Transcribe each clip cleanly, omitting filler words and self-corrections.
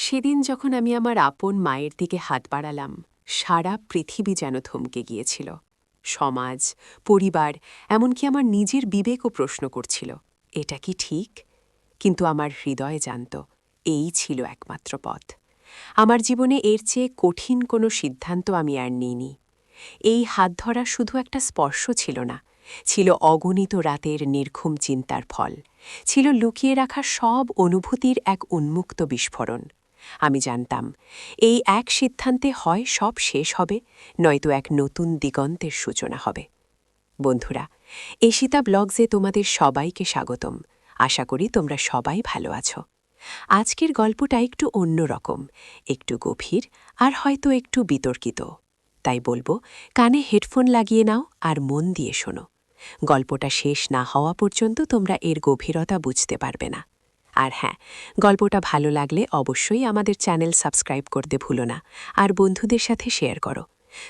সেদিন যখন আমি আমার আপন মায়ের দিকে হাত বাড়ালাম, সারা পৃথিবী যেন থমকে গিয়েছিল। সমাজ, পরিবার, এমনকি আমার নিজের বিবেকও প্রশ্ন করছিল, এটা কি ঠিক? কিন্তু আমার হৃদয় জানত, এই ছিল একমাত্র পথ। আমার জীবনে এর চেয়ে কঠিন কোনো সিদ্ধান্ত আমি আর নিইনি। এই হাত ধরা শুধু একটা স্পর্শ ছিল না, ছিল অগণিত রাতের নির্ঘুম চিন্তার ফল, ছিল লুকিয়ে রাখা সব অনুভূতির এক উন্মুক্ত বিস্ফোরণ। আমি জানতাম, এই এক সিদ্ধান্তে হয় সব শেষ হবে, নয়তো এক নতুন দিগন্তের সূচনা হবে। বন্ধুরা, এশিতা ব্লগসে তোমাদের সবাইকে স্বাগতম। আশা করি তোমরা সবাই ভালো আছো। আজকের গল্পটা একটু অন্যরকম, একটু গভীর আর হয়তো একটু বিতর্কিত। তাই বলবো, কানে হেডফোন লাগিয়ে নাও আর মন দিয়ে শোনো। গল্পটা শেষ না হওয়া পর্যন্ত তোমরা এর গভীরতা বুঝতে পারবে না। আর হ্যাঁ, গল্পটা ভালো লাগলে অবশ্যই আমাদের চ্যানেল সাবস্ক্রাইব করতে ভুলো না আর বন্ধুদের সাথে শেয়ার করো।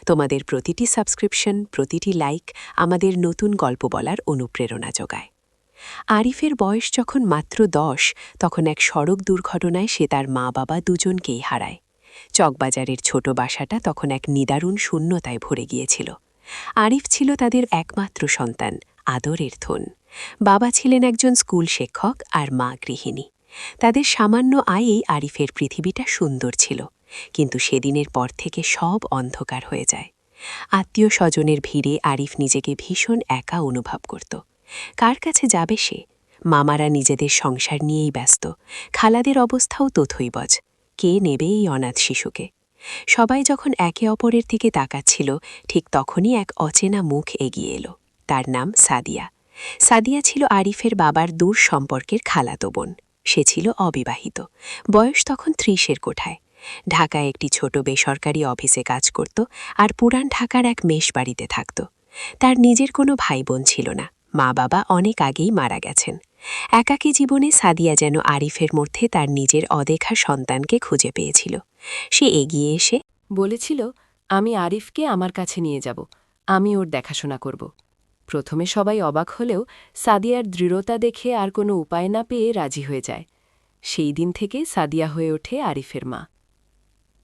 তোমাদের প্রতিটি সাবস্ক্রিপশন, প্রতিটি লাইক আমাদের নতুন গল্প বলার অনুপ্রেরণা যোগায়। আরিফের বয়স যখন মাত্র 10, তখন এক সড়ক দুর্ঘটনায় সে তার মা-বাবা দুজনকেই হারায়। চকবাজারের ছোট বাসাটা তখন এক নিদারুণ শূন্যতায় ভরে গিয়েছিল। আরিফ ছিল তাদের একমাত্র সন্তান, আদরের ধন। বাবা ছিলেন একজন স্কুল শিক্ষক আর মা গৃহিণী। তাদের সামান্য আয়েই আরিফের পৃথিবীটা সুন্দর ছিল, কিন্তু সেদিনের পর থেকে সব অন্ধকার হয়ে যায়। আত্মীয় স্বজনের ভিড়ে আরিফ নিজেকে ভীষণ একা অনুভব করত। কার কাছে যাবে সে? মামারা নিজেদের সংসার নিয়েই ব্যস্ত, খালাদের অবস্থাও তথৈবচ। কে নেবে এই অনাথ শিশুকে? সবাই যখন একে অপরের দিকে তাকাচ্ছিল, ঠিক তখনই এক অচেনা মুখ এগিয়ে এলো। তার নাম সাদিয়া। সাদিয়া ছিল আরিফের বাবার দূর সম্পর্কের খালাতো বোন। সে ছিল অবিবাহিত, বয়স তখন 30-এর কোঠায়। ঢাকায় একটি ছোট বেসরকারি অফিসে কাজ করত আর পুরান ঢাকার এক মেষবাড়িতে থাকত। তার নিজের কোনো ভাই বোন ছিল না, মা বাবা অনেক আগেই মারা গেছেন। একাকী জীবনে সাদিয়া যেন আরিফের মধ্যে তার নিজের অদেখা সন্তানকে খুঁজে পেয়েছিল। সে এগিয়ে এসে বলেছিল, আমি আরিফকে আমার কাছে নিয়ে যাব, আমি ওর দেখাশোনা করব। প্রথমে সবাই অবাক হলেও সাদিয়ার দৃঢ়তা দেখে আর কোনো উপায় না পেয়ে রাজি হয়ে যায়। সেই দিন থেকে সাদিয়া হয়ে ওঠে আরিফের মা।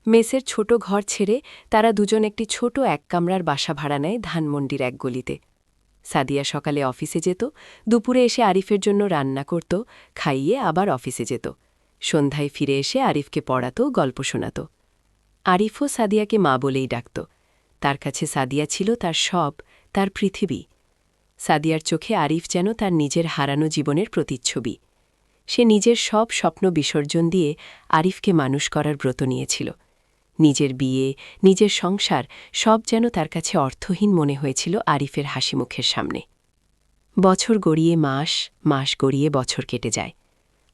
মেসের ছোট ঘর ছেড়ে তারা দুজন একটি ছোট এক কামরার বাসা ভাড়া নেয় ধানমন্ডির এক গলিতে। সাদিয়া সকালে অফিসে যেত, দুপুরে এসে আরিফের জন্য রান্না করত, খাইয়ে আবার অফিসে যেত। সন্ধ্যায় ফিরে এসে আরিফকে পড়াত, গল্প শোনাত। আরিফও সাদিয়াকে মা বলেই ডাকত। তার কাছে সাদিয়া ছিল তার সব, তার পৃথিবী। সাদিয়ার চোখে আরিফ যেন তার নিজের হারানো জীবনের প্রতিচ্ছবি। সে নিজের সব স্বপ্ন বিসর্জন দিয়ে আরিফকে মানুষ করার ব্রত নিয়েছিল। নিজের বিয়ে, নিজের সংসার, সব যেন তার কাছে অর্থহীন মনে হয়েছিল আরিফের হাসিমুখের সামনে। বছর গড়িয়ে মাস, মাস গড়িয়ে বছর কেটে যায়।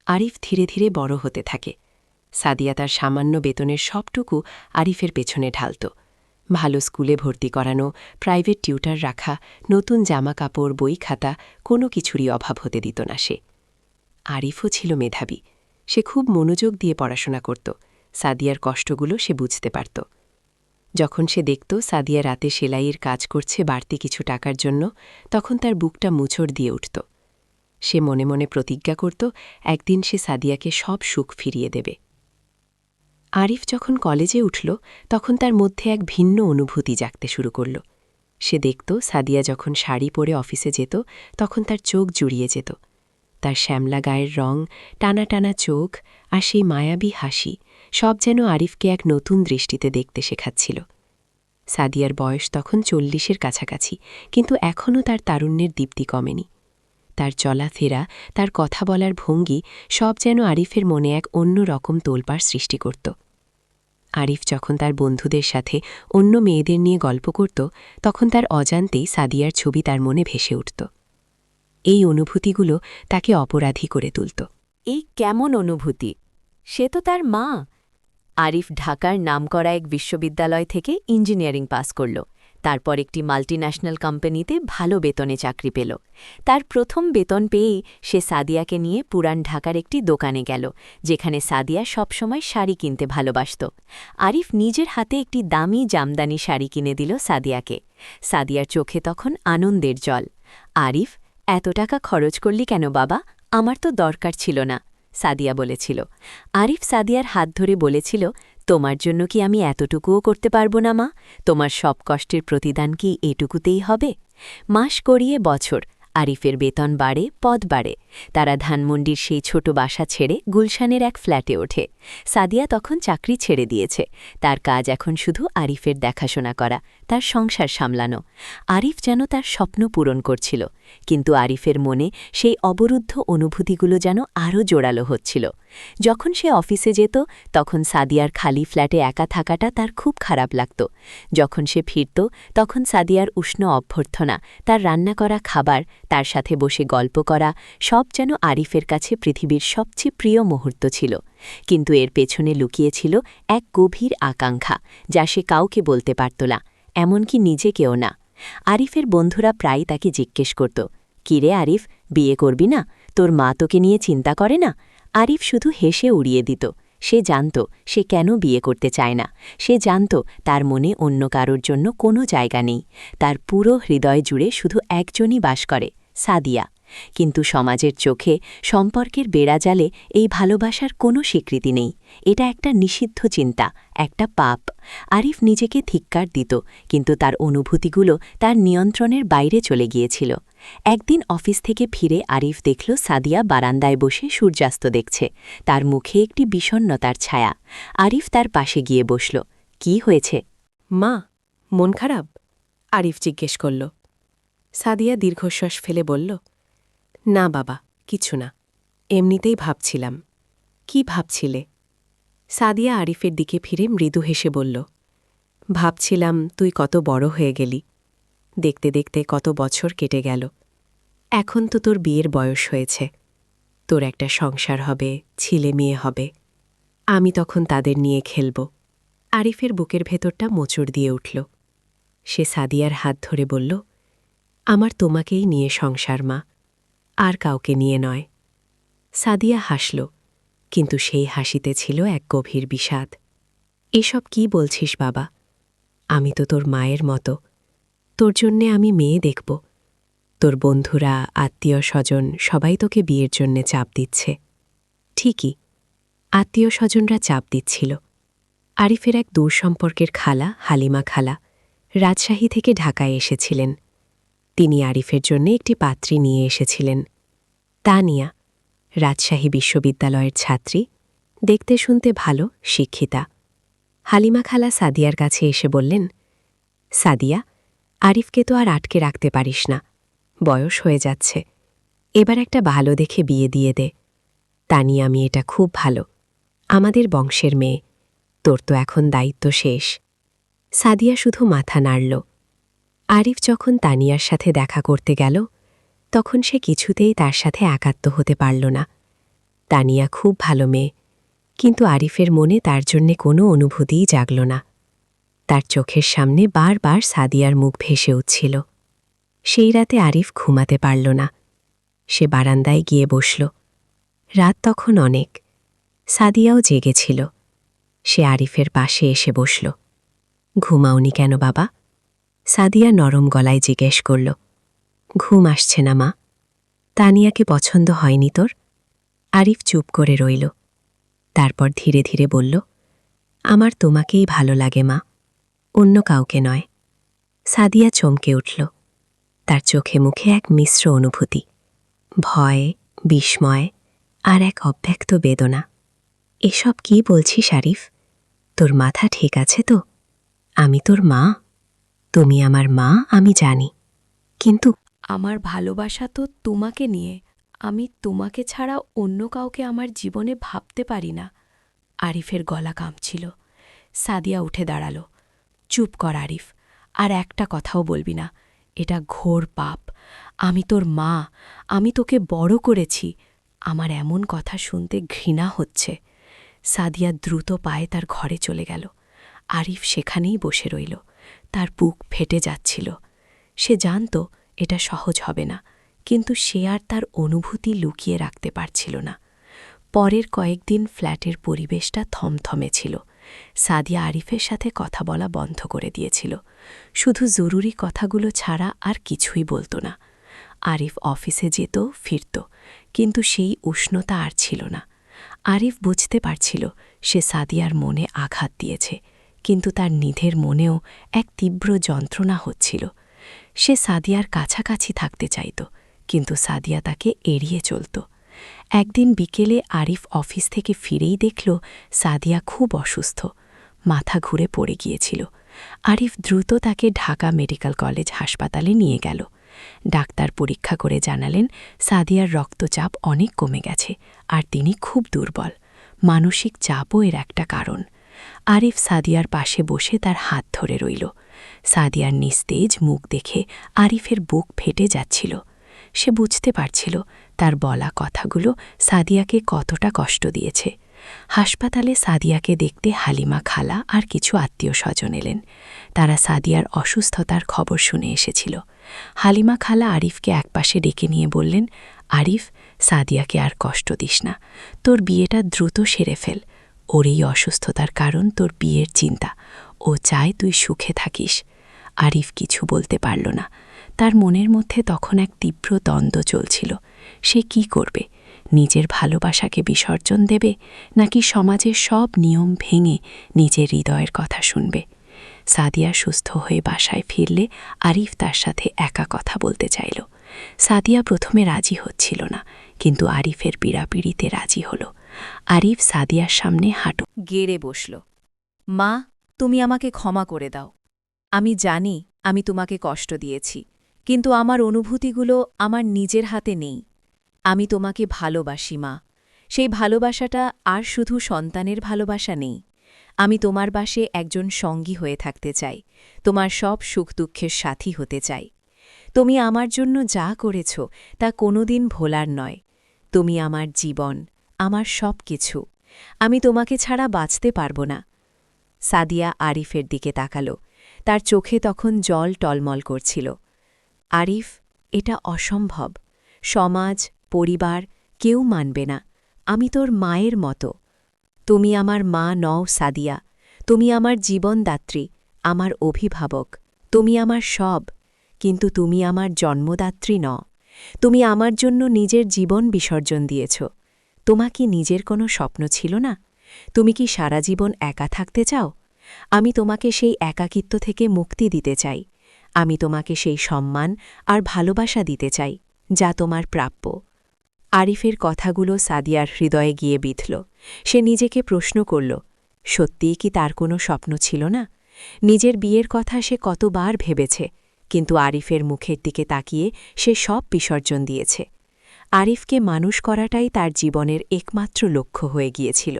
আরিফ ধীরে ধীরে বড় হতে থাকে। সাদিয়া তার সামান্য বেতনের সবটুকু আরিফের পেছনে ঢালত। ভালো স্কুলে ভর্তি করানো, প্রাইভেট টিউটার রাখা, নতুন জামা কাপড়, বই খাতা, কোনো কিছুরই অভাব হতে দিত না সে। আরিফও ছিল মেধাবী। সে খুব মনোযোগ দিয়ে পড়াশোনা করত। সাদিয়ার কষ্টগুলো সে বুঝতে পারত। যখন সে দেখত সাদিয়া রাতে সেলাইয়ের কাজ করছে বাড়তি কিছু টাকার জন্য, তখন তার বুকটা মুচড় দিয়ে উঠত। সে মনে মনে প্রতিজ্ঞা করত, একদিন সে সাদিয়াকে সব সুখ ফিরিয়ে দেবে। আরিফ যখন কলেজে উঠল, তখন তার মধ্যে এক ভিন্ন অনুভূতি জাগতে শুরু করল। সে দেখত সাদিয়া যখন শাড়ি পরে অফিসে যেত, তখন তার চোখ জুড়িয়ে যেত। তার শ্যামলা গায়ের রং, টানা টানা চোখ আর সেই মায়াবী হাসি, সব যেন আরিফকে এক নতুন দৃষ্টিতে দেখতে শেখাচ্ছিল। সাদিয়ার বয়স তখন 40-এর কাছাকাছি, কিন্তু এখনও তার তারুণ্যের দীপ্তি কমেনি। তার চলাফেরা, তার কথা বলার ভঙ্গি, সব যেন আরিফের মনে এক অন্য রকম তোলপাড় সৃষ্টি করত। আরিফ যখন তার বন্ধুদের সাথে অন্য মেয়েদের নিয়ে গল্প করত, তখন তার অজান্তেই সাদিয়ার ছবি তার মনে ভেসে উঠত। এই অনুভূতিগুলো তাকে অপরাধী করে তুলত। এই কেমন অনুভূতি? সে তো তার মা। আরিফ ঢাকার নামকরা এক বিশ্ববিদ্যালয় থেকে ইঞ্জিনিয়ারিং পাস করল। তারপর একটি মাল্টিন্যাশনাল কোম্পানিতে ভালো বেতনে চাকরি পেল। তার প্রথম বেতন পেয়েই সে সাদিয়াকে নিয়ে পুরান ঢাকার একটি দোকানে গেল, যেখানে সাদিয়া সবসময় শাড়ি কিনতে ভালোবাসত। আরিফ নিজের হাতে একটি দামি জামদানি শাড়ি কিনে দিল সাদিয়াকে। সাদিয়ার চোখে তখন আনন্দের জল। আরিফ, এত টাকা খরচ করলি কেন বাবা? আমার তো দরকার ছিল না। সাদিয়া বলেছিল। আরিফ সাদিয়ার হাত ধরে বলেছিল, তোমার জন্য কি আমি এতটুকুও করতে পারব না মা? তোমার সব কষ্টের প্রতিদান কি এটুকুতেই হবে? মাস গড়িয়ে বছর, আরিফের বেতন বাড়ে, পদ বাড়ে। তারা ধানমন্ডির সেই ছোট বাসা ছেড়ে গুলশানের এক ফ্ল্যাটে ওঠে। সাদিয়া তখন চাকরি ছেড়ে দিয়েছে। তার কাজ এখন শুধু আরিফের দেখাশোনা করা, তার সংসার সামলানো। আরিফ যেন তার স্বপ্ন পূরণ করছিল, কিন্তু আরিফের মনে সেই অবরুদ্ধ অনুভূতিগুলো যেন আরও জোরালো হচ্ছিল। যখন সে অফিসে যেত তখন সাদিয়ার খালি ফ্ল্যাটে একা থাকাটা তার খুব খারাপ লাগত। যখন সে ফিরত তখন সাদিয়ার উষ্ণ অভ্যর্থনা, তার রান্না করা খাবার, তার সাথে বসে গল্প করা, সব যেন আরিফের কাছে পৃথিবীর সবচেয়ে প্রিয় মুহূর্ত ছিল। কিন্তু এর পেছনে লুকিয়েছিল এক গভীর আকাঙ্ক্ষা, যা সে কাউকে বলতে পারত না, এমনকি নিজেকেও না। আরিফের বন্ধুরা প্রায় তাকে জিজ্ঞেস করত, কিরে আরিফ, বিয়ে করবি না? তোর মা তোকে নিয়ে চিন্তা করে না? আরিফ শুধু হেসে উড়িয়ে দিত। সে জানত সে কেন বিয়ে করতে চায় না। সে জানত তার মনে অন্য কারোর জন্য কোনো জায়গা নেই। তার পুরো হৃদয় জুড়ে শুধু একজনই বাস করে, সাদিয়া। কিন্তু সমাজের চোখে, সম্পর্কের বেড়াজালে এই ভালোবাসার কোনো স্বীকৃতি নেই। এটা একটা নিষিদ্ধ চিন্তা, একটা পাপ। আরিফ নিজেকে ধিক্কার দিত, কিন্তু তার অনুভূতিগুলো তার নিয়ন্ত্রণের বাইরে চলে গিয়েছিল। একদিন অফিস থেকে ফিরে আরিফ দেখল সাদিয়া বারান্দায় বসে সূর্যাস্ত দেখছে। তার মুখে একটি বিষণ্ণতার ছায়া। আরিফ তার পাশে গিয়ে বসল। কি হয়েছে? মা, মন খারাপ? আরিফ জিজ্ঞেস করল। সাদিয়া দীর্ঘশ্বাস ফেলে বলল, না বাবা, কিছু না, এমনিতেই ভাবছিলাম। কি ভাবছিলে? সাদিয়া আরিফের দিকে ফিরে মৃদু হেসে বলল, ভাবছিলাম তুই কত বড় হয়ে গেলি। দেখতে দেখতে কত বছর কেটে গেল। এখন তো তোর বিয়ের বয়স হয়েছে। তোর একটা সংসার হবে, ছেলে মেয়ে হবে। আমি তখন তাদের নিয়ে খেলব। আরিফের বুকের ভেতরটা মোচড় দিয়ে উঠল। সে সাদিয়ার হাত ধরে বলল, আমার তোমাকেই নিয়ে সংসার মা, আর কাউকে নিয়ে নয়। সাদিয়া হাসল, কিন্তু সেই হাসিতে ছিল এক গভীর বিষাদ। এসব কি বলছিস বাবা? আমি তো তোর মায়ের মতো। তোর জন্যে আমি মেয়ে দেখব। তোর বন্ধুরা, আত্মীয় স্বজন সবাই তোকে বিয়ের জন্যে চাপ দিচ্ছে। ঠিকই, আত্মীয় স্বজনরা চাপ দিচ্ছিল। আরিফের এক দূর সম্পর্কের খালা, হালিমা খালা, রাজশাহী থেকে ঢাকায় এসেছিলেন। তিনি আরিফের জন্য একটি পাত্রী নিয়ে এসেছিলেন। তানিয়া, রাজশাহী বিশ্ববিদ্যালয়ের ছাত্রী, দেখতে শুনতে ভালো, শিক্ষিতা। হালিমা খালা সাদিয়ার কাছে এসে বললেন, সাদিয়া, আরিফকে তো আর আটকে রাখতে পারিস না, বয়স হয়ে যাচ্ছে। এবার একটা ভালো দেখে বিয়ে দিয়ে দে। তানিয়া মেয়েটা খুব ভালো, আমাদের বংশের মেয়ে। তোর তো এখন দায়িত্ব শেষ। সাদিয়া শুধু মাথা নাড়ল। আরিফ যখন তানিয়ার সাথে দেখা করতে গেল তখন সে কিছুতেই তার সাথে একাত্ম হতে পারল না। তানিয়া খুব ভালো মেয়ে, কিন্তু আরিফের মনে তার জন্যে কোনো অনুভূতিই জাগল না। তার চোখের সামনে বারবার সাদিয়ার মুখ ভেসে উঠছিল। সেই রাতে আরিফ ঘুমাতে পারল না। সে বারান্দায় গিয়ে বসল। রাত তখন অনেক। সাদিয়াও জেগেছিল। সে আরিফের পাশে এসে বসল। ঘুমাওনি কেন বাবা? সাদিয়া নরম গলায় জিজ্ঞেস করল। ঘুম আসছে না মা। তানিয়াকে পছন্দ হয়নি তোর? আরিফ চুপ করে রইল। তারপর ধীরে ধীরে বলল, আমার তোমাকেই ভালো লাগে মা, অন্য কাউকে নয়। সাদিয়া চমকে উঠল। তার চোখে মুখে এক মিশ্র অনুভূতি, ভয়, বিস্ময় আর এক অব্যক্ত বেদনা। এসব কি বলছিস আরিফ? তোর মাথা ঠিক আছে তো? আমি তোর মা, তুমি আমার মা, আমি জানি, কিন্তু আমার ভালোবাসা তো তোমাকে নিয়ে। আমি তোমাকে ছাড়া অন্য কাউকে আমার জীবনে ভাবতে পারি না। আরিফের গলা কাঁপছিল। সাদিয়া উঠে দাঁড়াল। চুপ কর আরিফ, আর একটা কথাও বলবি না। এটা ঘোর পাপ। আমি তোর মা, আমি তোকে বড় করেছি। আমার এমন কথা শুনতে ঘৃণা হচ্ছে। সাদিয়া দ্রুত পায়ে তার ঘরে চলে গেল। আরিফ সেখানেই বসে রইল। তার বুক ফেটে যাচ্ছিল। সে জানত এটা সহজ হবে না, কিন্তু সে আর তার অনুভূতি লুকিয়ে রাখতে পারছিল না। পরের কয়েকদিন ফ্ল্যাটের পরিবেশটা থমথমে ছিল। সাদিয়া আরিফের সাথে কথা বলা বন্ধ করে দিয়েছিল। শুধু জরুরি কথাগুলো ছাড়া আর কিছুই বলত না। আরিফ অফিসে যেত, ফিরত, কিন্তু সেই উষ্ণতা আর ছিল না। আরিফ বুঝতে পারছিল সে সাদিয়ার মনে আঘাত দিয়েছে, কিন্তু তার নিধের মনেও এক তীব্র যন্ত্রণা হচ্ছিল। সে সাদিয়ার কাছাকাছি থাকতে চাইত, কিন্তু সাদিয়া তাকে এড়িয়ে চলত। একদিন বিকেলে আরিফ অফিস থেকে ফিরেই দেখল সাদিয়া খুব অসুস্থ, মাথা ঘুরে পড়ে গিয়েছিল। আরিফ দ্রুত তাকে ঢাকা মেডিকেল কলেজ হাসপাতালে নিয়ে গেল। ডাক্তার পরীক্ষা করে জানালেন সাদিয়ার রক্তচাপ অনেক কমে গেছে, আর তিনি খুব দুর্বল। মানসিক চাপও এর একটা কারণ। আরিফ সাদিয়ার পাশে বসে তার হাত ধরে রইল। সাদিয়ার নিস্তেজ মুখ দেখে আরিফের বুক ফেটে যাচ্ছিল। সে বুঝতে পারছিল তার বলা কথাগুলো সাদিয়াকে কতটা কষ্ট দিয়েছে। হাসপাতালে সাদিয়াকে দেখতে হালিমা খালা আর কিছু আত্মীয় স্বজন এলেন। তারা সাদিয়ার অসুস্থতার খবর শুনে এসেছিল। হালিমা খালা আরিফকে একপাশে ডেকে নিয়ে বললেন, আরিফ, সাদিয়াকে আর কষ্ট দিস না, তোর বিয়েটা দ্রুত সেরে ফেল। ওর এই অসুস্থতার কারণ তোর বিয়ের চিন্তা, ও চায় তুই সুখে থাকিস। আরিফ কিছু বলতে পারল না। তার মনের মধ্যে তখন এক তীব্র দ্বন্দ্ব চলছিল। সে কি করবে? নিজের ভালোবাসাকে বিসর্জন দেবে, নাকি সমাজের সব নিয়ম ভেঙে নিজের হৃদয়ের কথা শুনবে? সাদিয়া সুস্থ হয়ে বাসায় ফিরলে আরিফ তার সাথে একা কথা বলতে চাইল। সাদিয়া প্রথমে রাজি হচ্ছিল না, কিন্তু আরিফের পীড়াপিড়িতে রাজি হল। আরিফ সাদিয়ার সামনে হাঁটু গেড়ে বসল। মা, তুমি আমাকে ক্ষমা করে দাও। আমি জানি আমি তোমাকে কষ্ট দিয়েছি, কিন্তু আমার অনুভূতিগুলো আমার নিজের হাতে নেই। আমি তোমাকে ভালোবাসি মা। সেই ভালোবাসাটা আর শুধু সন্তানের ভালোবাসা নেই। আমি তোমার পাশে একজন সঙ্গী হয়ে থাকতে চাই, তোমার সব সুখ দুঃখের সাথী হতে চাই। তুমি আমার জন্য যা করেছ তা কোনোদিন ভোলার নয়। তুমি আমার জীবন, আমার সব কিছু। আমি তোমাকে ছাড়া বাঁচতে পারব না। সাদিয়া আরিফের দিকে তাকাল। তার চোখে তখন জল টলমল করছিল। আরিফ, এটা অসম্ভব। সমাজ, পরিবার কেউ মানবে না। আমি তোর মায়ের মতো। তুমি আমার মা নও সাদিয়া, তুমি আমার জীবনদাত্রী, আমার অভিভাবক, তুমি আমার সব। কিন্তু তুমি আমার জন্মদাত্রী ন। তুমি আমার জন্য নিজের জীবন বিসর্জন দিয়েছ। তোমার কি নিজের কোনো স্বপ্ন ছিল না? তুমি কি সারা জীবন একা থাকতে চাও? আমি তোমাকে সেই একাকিত্ব থেকে মুক্তি দিতে চাই। আমি তোমাকে সেই সম্মান আর ভালোবাসা দিতে চাই যা তোমার প্রাপ্য। আরিফের কথাগুলো সাদিয়ার হৃদয়ে গিয়ে বিঁধল। সে নিজেকে প্রশ্ন করল, সত্যিই কি তার কোনো স্বপ্ন ছিল না? নিজের বিয়ের কথা সে কতবার ভেবেছে, কিন্তু আরিফের মুখের দিকে তাকিয়ে সে সব বিসর্জন দিয়েছে। আরিফকে মানুষ করাটাই তার জীবনের একমাত্র লক্ষ্য হয়ে গিয়েছিল।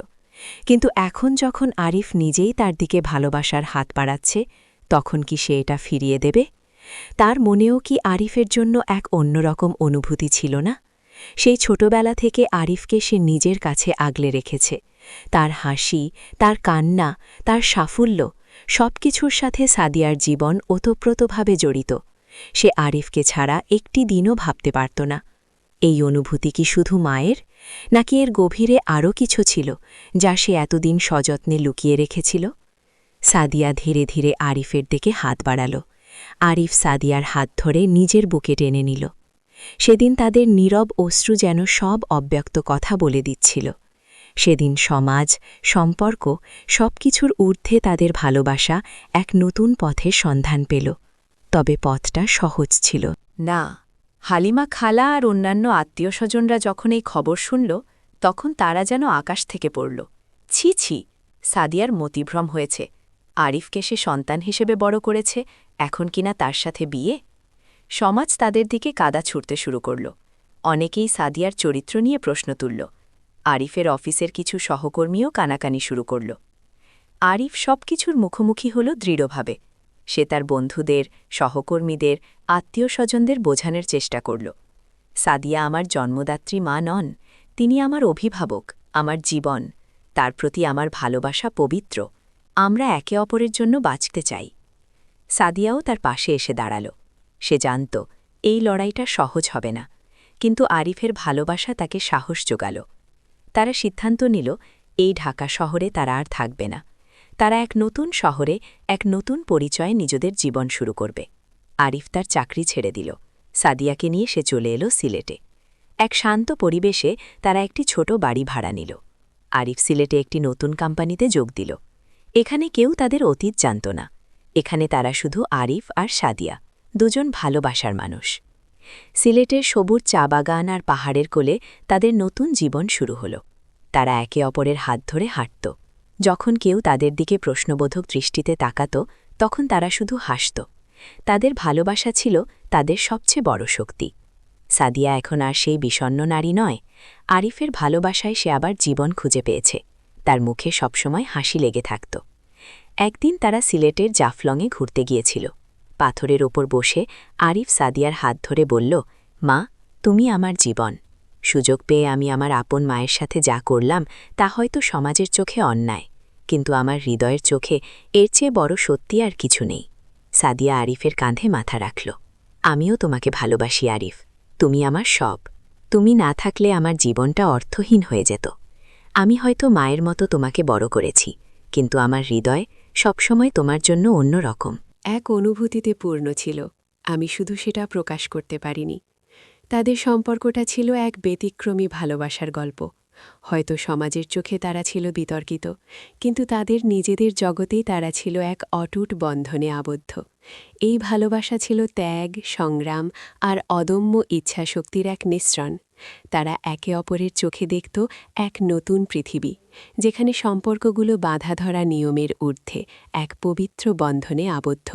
কিন্তু এখন যখন আরিফ নিজেই তার দিকে ভালোবাসার হাত বাড়াচ্ছে, তখন কি সে এটা ফিরিয়ে দেবে? তার মনেও কি আরিফের জন্য এক অন্যরকম অনুভূতি ছিল না? সেই ছোটবেলা থেকে আরিফকে সে নিজের কাছে আগলে রেখেছে। তার হাসি, তার কান্না, তার সাফল্য সবকিছুর সাথে সাদিয়ার জীবন ওতপ্রোতভাবে জড়িত। সে আরিফকে ছাড়া একটি দিনও ভাবতে পারত না। এই অনুভূতি কি শুধু মায়ের, নাকি এর গভীরে আরও কিছু ছিল যা সে এতদিন সযত্নে লুকিয়ে রেখেছিল? সাদিয়া ধীরে ধীরে আরিফের দিকে হাত বাড়াল। আরিফ সাদিয়ার হাত ধরে নিজের বুকে টেনে নিল। সেদিন তাদের নীরব অশ্রু যেন সব অব্যক্ত কথা বলে দিচ্ছিল। সেদিন সমাজ, সম্পর্ক সবকিছুর ঊর্ধ্বে তাদের ভালোবাসা এক নতুন পথের সন্ধান পেল। তবে পথটা সহজ ছিল না। হালিমা খালা আর অন্যান্য আত্মীয় স্বজনরা যখন এই খবর শুনল, তখন তারা যেন আকাশ থেকে পড়ল। ছি ছি, সাদিয়ার মতিভ্রম হয়েছে। আরিফকে সে সন্তান হিসেবে বড় করেছে, এখন কিনা তার সাথে বিয়ে? সমাজ তাদের দিকে কাদা ছুঁড়তে শুরু করল। অনেকেই সাদিয়ার চরিত্র নিয়ে প্রশ্ন তুলল। আরিফের অফিসের কিছু সহকর্মীও কানাকানি শুরু করল। আরিফ সবকিছুর মুখোমুখি হল দৃঢ়ভাবে। সে তার বন্ধুদের, সহকর্মীদের, আত্মীয় স্বজনদের বোঝানোর চেষ্টা করল, সাদিয়া আমার জন্মদাত্রী মা নন, তিনি আমার অভিভাবক, আমার জীবন, তার প্রতি আমার ভালোবাসা পবিত্র। আমরা একে অপরের জন্য বাঁচতে চাই। সাদিয়াও তার পাশে এসে দাঁড়াল। সে জানত এই লড়াইটা সহজ হবে না, কিন্তু আরিফের ভালোবাসা তাকে সাহস জোগাল। তারা সিদ্ধান্ত নিল এই ঢাকা শহরে তারা আর থাকবে না। তারা এক নতুন শহরে এক নতুন পরিচয়ে নিজেদের জীবন শুরু করবে। আরিফ তার চাকরি ছেড়ে দিল। সাদিয়াকে নিয়ে সে চলে এলো সিলেটে। এক শান্ত পরিবেশে তারা একটি ছোট বাড়ি ভাড়া নিল। আরিফ সিলেটে একটি নতুন কোম্পানিতে যোগ দিল। এখানে কেউ তাদের অতীত জানত না। এখানে তারা শুধু আরিফ আর সাদিয়া, দুজন ভালোবাসার মানুষ। সিলেটের সবুজ চা বাগান আর পাহাড়ের কোলে তাদের নতুন জীবন শুরু হল। তারা একে অপরের হাত ধরে হাঁটত। যখন কেউ তাদের দিকে প্রশ্নবোধক দৃষ্টিতে তাকাত, তখন তারা শুধু হাসত। তাদের ভালোবাসা ছিল তাদের সবচেয়ে বড় শক্তি। সাদিয়া এখন আর সেই বিষণ্ণ নারী নয়। আরিফের ভালোবাসায় সে আবার জীবন খুঁজে পেয়েছে। তার মুখে সবসময় হাসি লেগে থাকত। একদিন তারা সিলেটের জাফলংয়ে ঘুরতে গিয়েছিল। পাথরের ওপর বসে আরিফ সাদিয়ার হাত ধরে বলল, মা, তুমি আমার জীবন। সুযোগ পেয়ে আমি আমার আপন মায়ের সাথে যা করলাম তা হয়তো সমাজের চোখে অন্যায়, কিন্তু আমার হৃদয়ের চোখে এর চেয়ে বড় সত্যি আর কিছু নেই। সাদিয়া আরিফের কাঁধে মাথা রাখল। আমিও তোমাকে ভালোবাসি আরিফ, তুমি আমার সব। তুমি না থাকলে আমার জীবনটা অর্থহীন হয়ে যেত। আমি হয়তো মায়ের মতো তোমাকে বড় করেছি, কিন্তু আমার হৃদয় সবসময় তোমার জন্য অন্য রকম। এক অনুভূতিতে পূর্ণ ছিল, আমি শুধু সেটা প্রকাশ করতে পারিনি। তাদের সম্পর্কটা ছিল এক ব্যতিক্রমী ভালোবাসার গল্প। হয়তো সমাজের চোখে তারা ছিল বিতর্কিত, কিন্তু তাদের নিজেদের জগতেই তারা ছিল এক অটুট বন্ধনে আবদ্ধ। এই ভালোবাসা ছিল ত্যাগ, সংগ্রাম আর অদম্য ইচ্ছাশক্তির এক মিশ্রণ। তারা একে অপরের চোখে দেখত এক নতুন পৃথিবী, যেখানে সম্পর্কগুলো বাঁধা ধরা নিয়মের ঊর্ধ্বে এক পবিত্র বন্ধনে আবদ্ধ।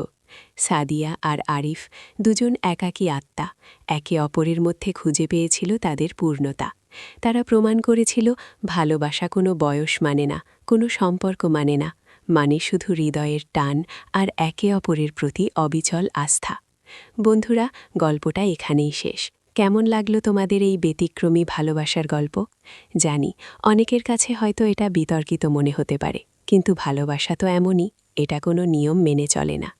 সাদিয়া আর আরিফ দুজন একাকী আত্মা, একে অপরের মধ্যে খুঁজে পেয়েছিল তাদের পূর্ণতা। তারা প্রমাণ করেছিল ভালোবাসা কোনো বয়স মানে না, কোনো সম্পর্ক মানে না, মানে শুধু হৃদয়ের টান আর একে অপরের প্রতি অবিচল আস্থা। বন্ধুরা, গল্পটা এখানেই শেষ। কেমন লাগলো তোমাদের এই ব্যতিক্রমী ভালোবাসার গল্প? জানি অনেকের কাছে হয়তো এটা বিতর্কিত মনে হতে পারে, কিন্তু ভালোবাসা তো এমনই, এটা কোনো নিয়ম মেনে চলে না।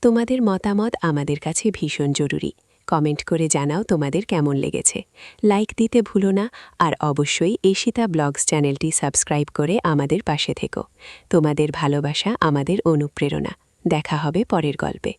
তোমাদের মতামত আমাদের কাছে ভীষণ জরুরি। কমেন্ট করে জানাও তোমাদের কেমন লেগেছে। লাইক দিতে ভুলো না, আর অবশ্যই ঈশিতা ব্লগস চ্যানেলটি সাবস্ক্রাইব করে আমাদের পাশে থেকো। তোমাদের ভালোবাসা আমাদের অনুপ্রেরণা। দেখা হবে পরের গল্পে।